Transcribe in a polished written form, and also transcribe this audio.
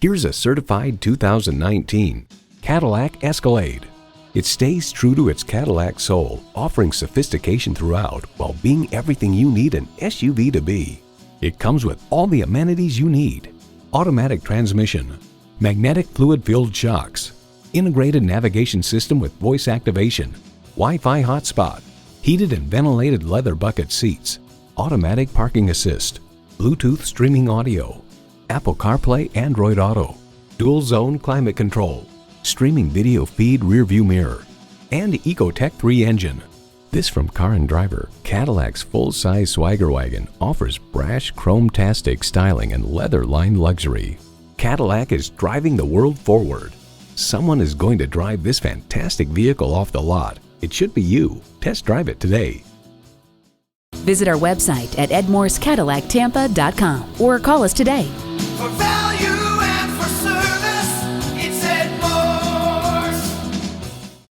Here's a certified 2019 Cadillac Escalade. It stays true to its Cadillac soul, offering sophistication throughout while being everything you need an SUV to be. It comes with all the amenities you need: automatic transmission, magnetic fluid-filled shocks, integrated navigation system with voice activation, Wi-Fi hotspot, heated and ventilated leather bucket seats, automatic parking assist, Bluetooth streaming audio, Apple CarPlay, Android Auto, dual zone climate control, streaming video feed rear view mirror, and Ecotec 3 engine. This from Car and Driver, Cadillac's full-size swagger wagon offers brash chrome-tastic styling and leather-lined luxury. Cadillac is driving the world forward. Someone is going to drive this fantastic vehicle off the lot. It should be you. Test drive it today. Visit our website at edmorsecadillactampa.com or call us today.